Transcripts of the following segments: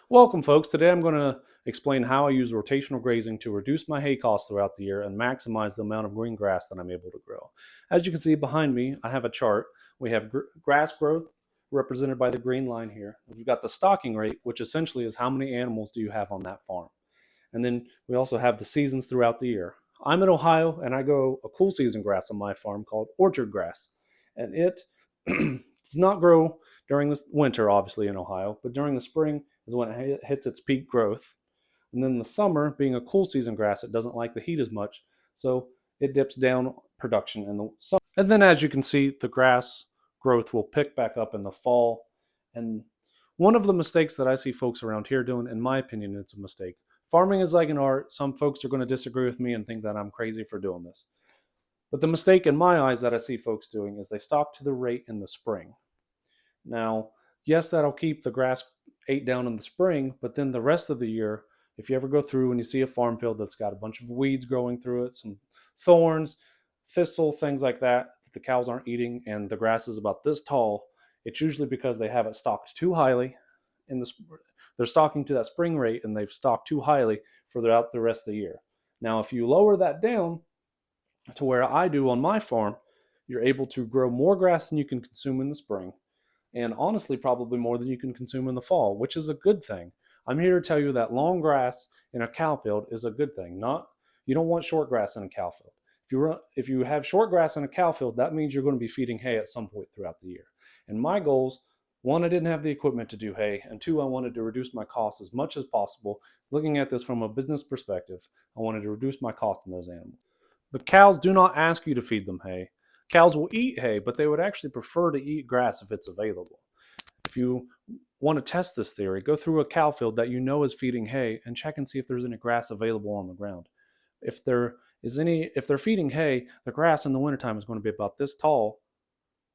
Welcome, folks. Today I'm going to explain how I use rotational grazing to reduce my hay costs throughout the year and maximize the amount of green grass that I'm able to grow. As you can see behind me, I have a chart. We have grass growth represented by the green line here. We've got the stocking rate, which essentially is how many animals do you have on that farm. And then we also have the seasons throughout the year. I'm in Ohio and I grow a cool season grass on my farm called orchard grass. And it does not grow during the winter, obviously, in Ohio, but during the spring is when it hits its peak growth. And then the summer, being a cool season grass, it doesn't like the heat as much, so it dips down production in the summer. And then, as you can see, the grass growth will pick back up in the fall. And one of the mistakes that I see folks around here doing, in my opinion, it's a mistake. Farming is like an art. Some folks are going to disagree with me and think that I'm crazy for doing this. But the mistake in my eyes that I see folks doing is they stock to the rate in the spring. Now, yes, that'll keep the grass ate down in the spring, but then the rest of the year, if you ever go through and you see a farm field that's got a bunch of weeds growing through it, some thorns, thistle, things like that, that the cows aren't eating, and the grass is about this tall, it's usually because they have it stocked too highly in the they're stocking to that spring rate and they've stocked too highly for throughout the rest of the year. Now, if you lower that down to where I do on my farm, you're able to grow more grass than you can consume in the spring, and honestly, probably more than you can consume in the fall, which is a good thing. I'm here to tell you that long grass in a cow field is a good thing. Not You don't want short grass in a cow field. If you have short grass in a cow field, that means you're going to be feeding hay at some point throughout the year. And my goals, one, I didn't have the equipment to do hay, and two, I wanted to reduce my cost as much as possible. Looking at this from a business perspective, I wanted to reduce my cost on those animals. The cows do not ask you to feed them hay. Cows will eat hay, but they would actually prefer to eat grass if it's available. If you want to test this theory, go through a cow field that you know is feeding hay and check and see if there's any grass available on the ground. If they're feeding hay, the grass in the wintertime is going to be about this tall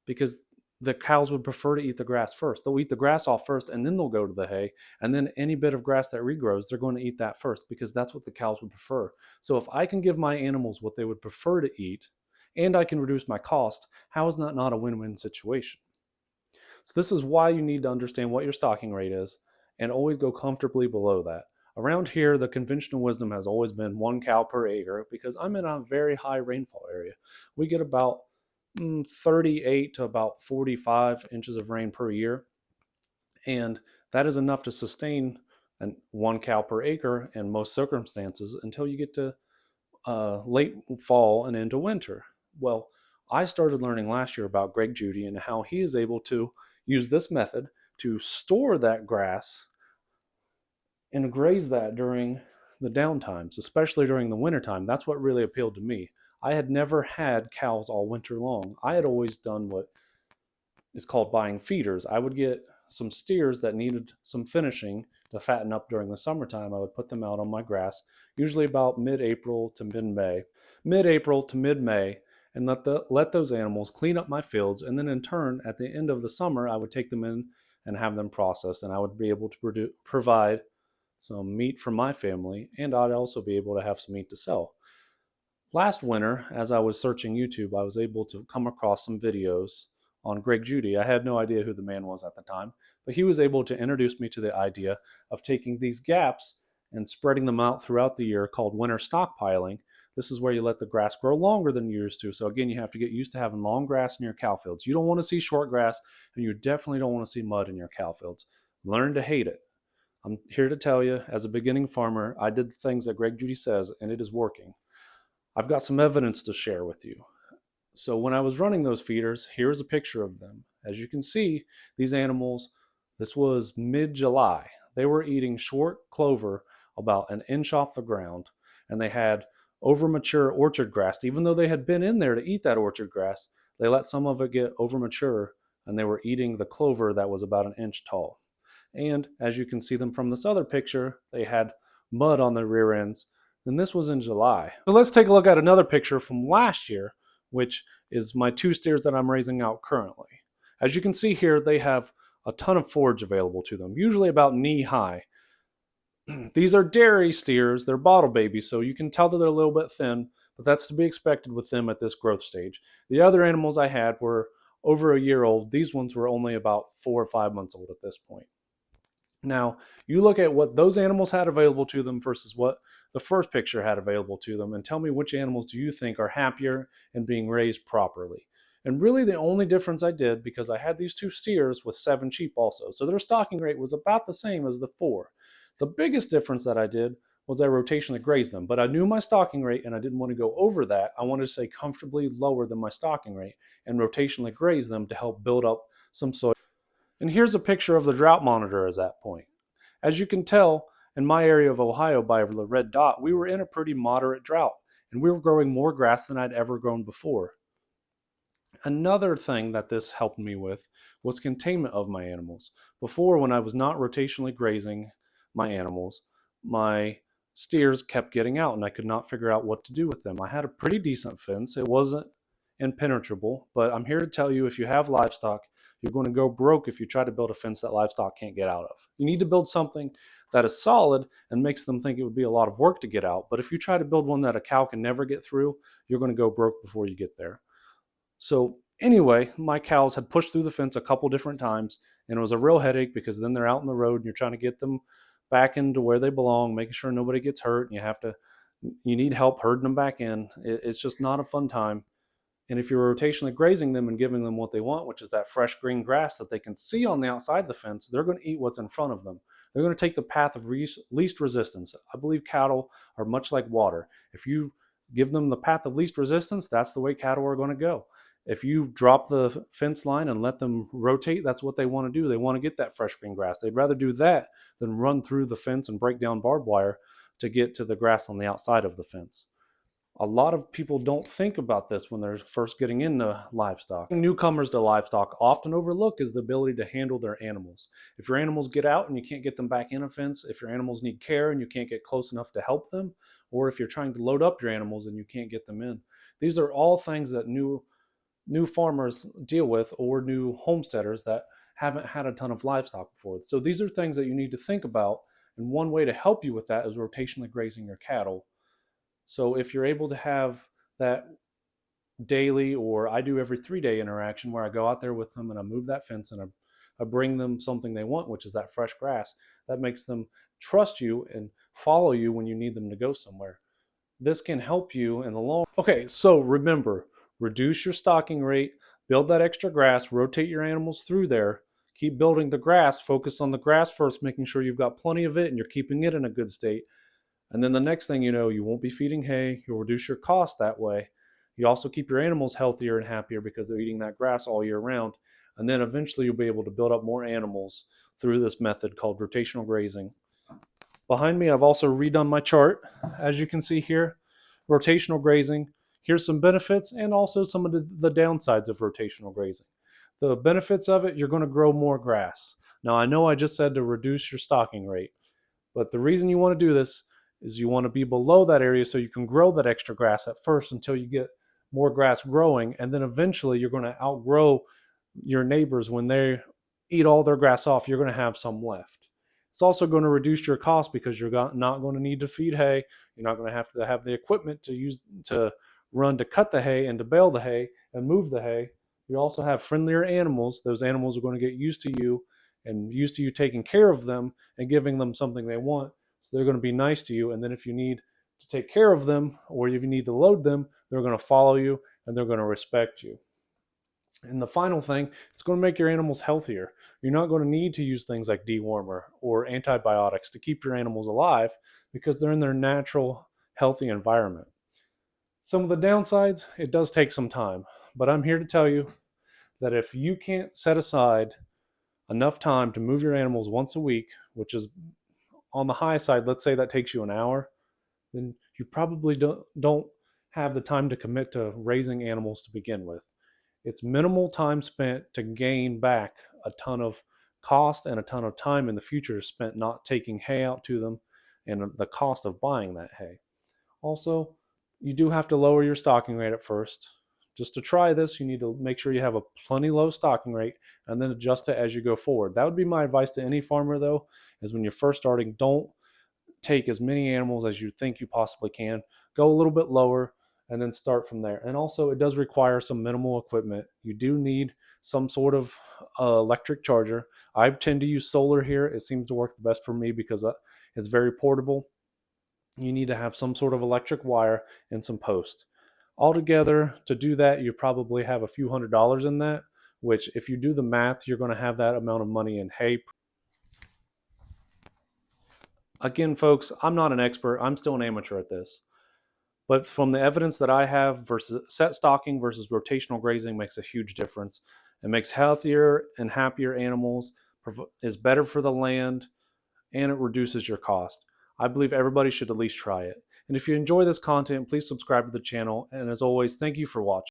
because the cows would prefer to eat the grass first. They'll eat the grass off first and then they'll go to the hay. And then any bit of grass that regrows, they're going to eat that first because that's what the cows would prefer. So if I can give my animals what they would prefer to eat and I can reduce my cost, how is that not a win-win situation? So this is why you need to understand what your stocking rate is and always go comfortably below that. Around here, the conventional wisdom has always been 1 cow per acre because I'm in a very high rainfall area. We get about 38 to about 45 inches of rain per year. And that is enough to sustain 1 cow per acre in most circumstances until you get to late fall and into winter. Well, I started learning last year about Greg Judy and how he is able to use this method to store that grass and graze that during the downtimes, especially during the wintertime. That's what really appealed to me. I had never had cows all winter long. I had always done what is called buying feeders. I would get some steers that needed some finishing to fatten up during the summertime. I would put them out on my grass, usually about mid-April to mid-May, and let those animals clean up my fields. And then in turn, at the end of the summer, I would take them in and have them processed, and I would be able to provide some meat for my family, and I'd also be able to have some meat to sell. Last winter, as I was searching YouTube, I was able to come across some videos on Greg Judy. I had no idea who the man was at the time, but he was able to introduce me to the idea of taking these gaps and spreading them out throughout the year, called winter stockpiling. This is where you let the grass grow longer than you used to. So again, you have to get used to having long grass in your cow fields. You don't want to see short grass, and you definitely don't want to see mud in your cow fields. Learn to hate it. I'm here to tell you, as a beginning farmer, I did the things that Greg Judy says, and it is working. I've got some evidence to share with you. So when I was running those feeders, here's a picture of them. As you can see, these animals, this was mid-July. They were eating short clover about an inch off the ground, and they had overmature orchard grass. Even though they had been in there to eat that orchard grass, they let some of it get overmature, and they were eating the clover that was about an inch tall. And as you can see them from this other picture, they had mud on their rear ends. And this was in July. So let's take a look at another picture from last year, which is my 2 steers that I'm raising out currently. As you can see here, they have a ton of forage available to them, usually about knee high. These are dairy steers, they're bottle babies, so you can tell that they're a little bit thin, but that's to be expected with them at this growth stage. The other animals I had were over a year old. These ones were only about 4 or 5 months old at this point. Now, you look at what those animals had available to them versus what the first picture had available to them, and tell me which animals do you think are happier and being raised properly. And really, the only difference I did, because I had these 2 steers with 7 sheep also, so their stocking rate was about the same as the 4. The biggest difference that I did was I rotationally grazed them, but I knew my stocking rate and I didn't want to go over that. I wanted to stay comfortably lower than my stocking rate and rotationally graze them to help build up some soil. And here's a picture of the drought monitor at that point. As you can tell, in my area of Ohio by the red dot, we were in a pretty moderate drought, and we were growing more grass than I'd ever grown before. Another thing that this helped me with was containment of my animals. Before, when I was not rotationally grazing my animals, my steers kept getting out and I could not figure out what to do with them. I had a pretty decent fence. It wasn't impenetrable, but I'm here to tell you, if you have livestock, you're going to go broke if you try to build a fence that livestock can't get out of. You need to build something that is solid and makes them think it would be a lot of work to get out. But if you try to build one that a cow can never get through, you're going to go broke before you get there. So anyway, my cows had pushed through the fence a couple different times, and it was a real headache because then they're out in the road and you're trying to get them back into where they belong, making sure nobody gets hurt, and you need help herding them back in. It's just not a fun time. And if you're rotationally grazing them and giving them what they want, which is that fresh green grass that they can see on the outside of the fence, they're going to eat what's in front of them. They're going to take the path of least resistance. I believe cattle are much like water. If you give them the path of least resistance, that's the way cattle are going to go. If you drop the fence line and let them rotate, that's what they want to do. They want to get that fresh green grass. They'd rather do that than run through the fence and break down barbed wire to get to the grass on the outside of the fence. A lot of people don't think about this when they're first getting into livestock. Newcomers to livestock often overlook is the ability to handle their animals. If your animals get out and you can't get them back in a fence, if your animals need care and you can't get close enough to help them, or if you're trying to load up your animals and you can't get them in, these are all things that new farmers deal with, or new homesteaders that haven't had a ton of livestock before. So these are things that you need to think about, and one way to help you with that is rotationally grazing your cattle. So if you're able to have that daily, or I do every 3 day interaction where I go out there with them and I move that fence and I bring them something they want, which is that fresh grass, that makes them trust you and follow you when you need them to go somewhere. This can help you in the long. Okay, so remember, reduce your stocking rate, build that extra grass, rotate your animals through there, keep building the grass, focus on the grass first, making sure you've got plenty of it and you're keeping it in a good state. And then the next thing you know, you won't be feeding hay. You'll reduce your cost that way. You also keep your animals healthier and happier because they're eating that grass all year round. And then eventually you'll be able to build up more animals through this method called rotational grazing. Behind me, I've also redone my chart. As you can see here, rotational grazing. Here's some benefits and also some of the downsides of rotational grazing. The benefits of it, you're going to grow more grass. Now, I know I just said to reduce your stocking rate, but the reason you want to do this is you want to be below that area so you can grow that extra grass at first until you get more grass growing, and then eventually you're going to outgrow your neighbors. When they eat all their grass off, you're going to have some left. It's also going to reduce your cost because you're not going to need to feed hay. You're not going to have the equipment to use to run to cut the hay and to bale the hay and move the hay. You also have friendlier animals. Those animals are going to get used to you and used to you taking care of them and giving them something they want. So they're going to be nice to you. And then if you need to take care of them or if you need to load them, they're going to follow you and they're going to respect you. And the final thing, it's going to make your animals healthier. You're not going to need to use things like dewormer or antibiotics to keep your animals alive because they're in their natural, healthy environment. Some of the downsides, it does take some time, but I'm here to tell you that if you can't set aside enough time to move your animals once a week, which is on the high side, let's say that takes you an hour, then you probably don't have the time to commit to raising animals to begin with. It's minimal time spent to gain back a ton of cost and a ton of time in the future spent not taking hay out to them and the cost of buying that hay. Also, you do have to lower your stocking rate at first. Just to try this, you need to make sure you have a plenty low stocking rate and then adjust it as you go forward. That would be my advice to any farmer, though, is when you're first starting, don't take as many animals as you think you possibly can. Go a little bit lower and then start from there. And also, it does require some minimal equipment. You do need some sort of electric charger. I tend to use solar here. It seems to work the best for me because it's very portable. You need to have some sort of electric wire and some post. Altogether, to do that, you probably have a few $100s in that, which if you do the math, you're going to have that amount of money in hay. Again, folks, I'm not an expert. I'm still an amateur at this. But from the evidence that I have, versus set stocking versus rotational grazing makes a huge difference. It makes healthier and happier animals, is better for the land, and it reduces your cost. I believe everybody should at least try it. And if you enjoy this content, please subscribe to the channel. And as always, thank you for watching.